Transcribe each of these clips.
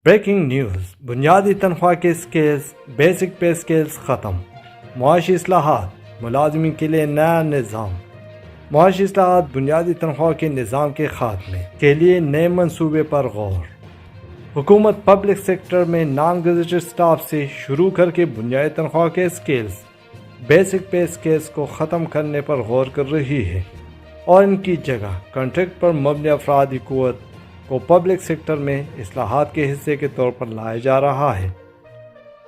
Breaking news, بنیادی تنخواہ کے اسکیلز، بیسک پے اسکیلز ختم، معاشی اصلاحات، ملازمین کے لیے نیا نظام۔ معاشی اصلاحات، بنیادی تنخواہ کے نظام کے خاتمے کے لیے نئے منصوبے پر غور۔ حکومت پبلک سیکٹر میں نان گزٹڈ سٹاف سے شروع کر کے بنیادی تنخواہ کے اسکیلز، بیسک پے اسکیلز کو ختم کرنے پر غور کر رہی ہے اور ان کی جگہ کنٹریکٹ پر مبنی افرادی قوت کو پبلک سیکٹر میں اصلاحات کے حصے کے طور پر لایا جا رہا ہے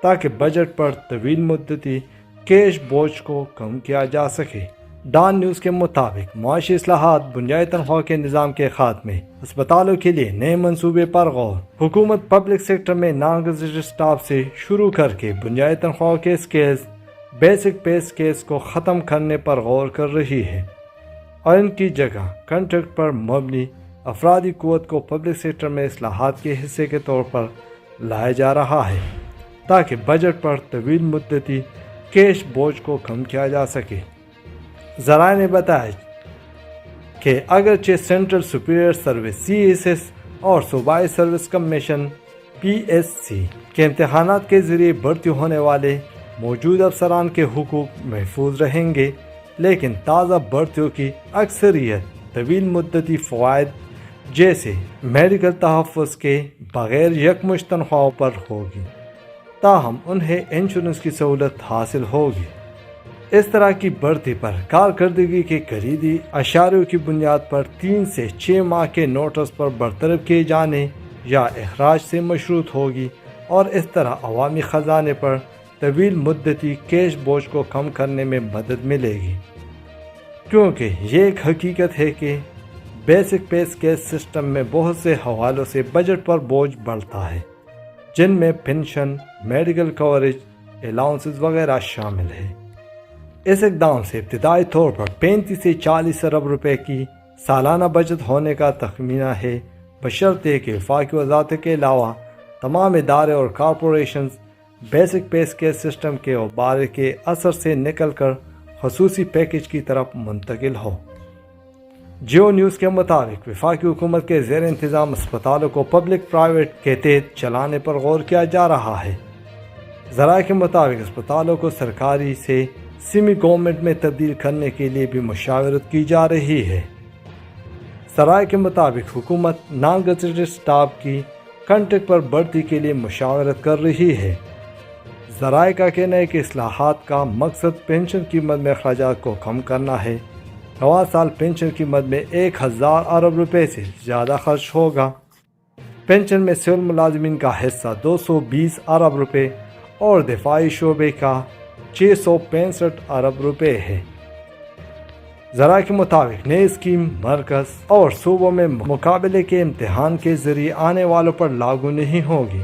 تاکہ بجٹ پر طویل مدتی کیش بوجھ کو کم کیا جا سکے۔ ڈان نیوز کے مطابق معاشی اصلاحات، بنیادی تنخواہ کے نظام کے خاتمے، اسپتالوں کے لیے نئے منصوبے پر غور۔ حکومت پبلک سیکٹر میں نان گزٹڈ سٹاف سے شروع کر کے بنیادی تنخواہ کے اسکیلز، بیسک پے اسکیلز کو ختم کرنے پر غور کر رہی ہے اور ان کی جگہ کنٹریکٹ پر مبنی افرادی قوت کو پبلک سیکٹر میں اصلاحات کے حصے کے طور پر لایا جا رہا ہے تاکہ بجٹ پر طویل مدتی کیش بوجھ کو کم کیا جا سکے۔ ذرائع نے بتایا کہ اگرچہ سینٹرل سپیریئر سروس CSS اور صوبائی سروس کمیشن PSC کے امتحانات کے ذریعے بھرتی ہونے والے موجود افسران کے حقوق محفوظ رہیں گے، لیکن تازہ بھرتیوں کی اکثریت طویل مدتی فوائد جیسے میڈیکل تحفظ کے بغیر یکمشت تنخواہوں پر ہوگی، تاہم انہیں انشورنس کی سہولت حاصل ہوگی۔ اس طرح کی بھرتی پر کارکردگی کے کلیدی اشاریوں کی بنیاد پر 3 سے 6 ماہ کے نوٹس پر برطرف کیے جانے یا اخراج سے مشروط ہوگی اور اس طرح عوامی خزانے پر طویل مدتی کیش بوجھ کو کم کرنے میں مدد ملے گی، کیونکہ یہ ایک حقیقت ہے کہ بیسک پے اسکیل سسٹم میں بہت سے حوالوں سے بجٹ پر بوجھ بڑھتا ہے، جن میں پنشن، میڈیکل کوریج، الاؤنسز وغیرہ شامل ہے۔ اس اقدام سے ابتدائی طور پر 35 سے 40 ارب روپے کی سالانہ بچت ہونے کا تخمینہ ہے، بشرطے کہ وفاقی وزارتوں کے علاوہ تمام ادارے اور corporations basic pay scale system کے غبارے کے اثر سے نکل کر خصوصی پیکج کی طرف منتقل ہو۔ جیو نیوز کے مطابق وفاقی حکومت کے زیر انتظام اسپتالوں کو پبلک پرائیویٹ کے تحت چلانے پر غور کیا جا رہا ہے۔ ذرائع کے مطابق اسپتالوں کو سرکاری سے سیمی گورنمنٹ میں تبدیل کرنے کے لیے بھی مشاورت کی جا رہی ہے۔ ذرائع کے مطابق حکومت نان گزٹڈ سٹاف کی کنٹریکٹ پر بھرتی کے لیے مشاورت کر رہی ہے۔ ذرائع کا کہنا ہے کہ اصلاحات کا مقصد پنشن کی مد میں اخراجات کو کم کرنا ہے۔ رواں سال پنشن کی مد میں 1000 ارب روپے سے زیادہ خرچ ہوگا۔ پنشن میں سول ملازمین کا حصہ 220 ارب روپے اور دفاعی شعبے کا 665 ارب روپے ہے۔ ذرائع کے مطابق نئی اسکیم مرکز اور صوبوں میں مقابلے کے امتحان کے ذریعے آنے والوں پر لاگو نہیں ہوگی۔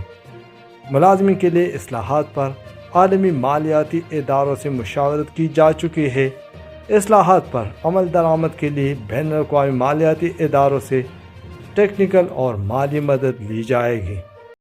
ملازمین کے لیے اصلاحات پر عالمی مالیاتی اداروں سے مشاورت کی جا چکی ہے۔ اصلاحات پر عمل درآمد کے لیے بین الاقوامی مالیاتی اداروں سے ٹیکنیکل اور مالی مدد لی جائے گی۔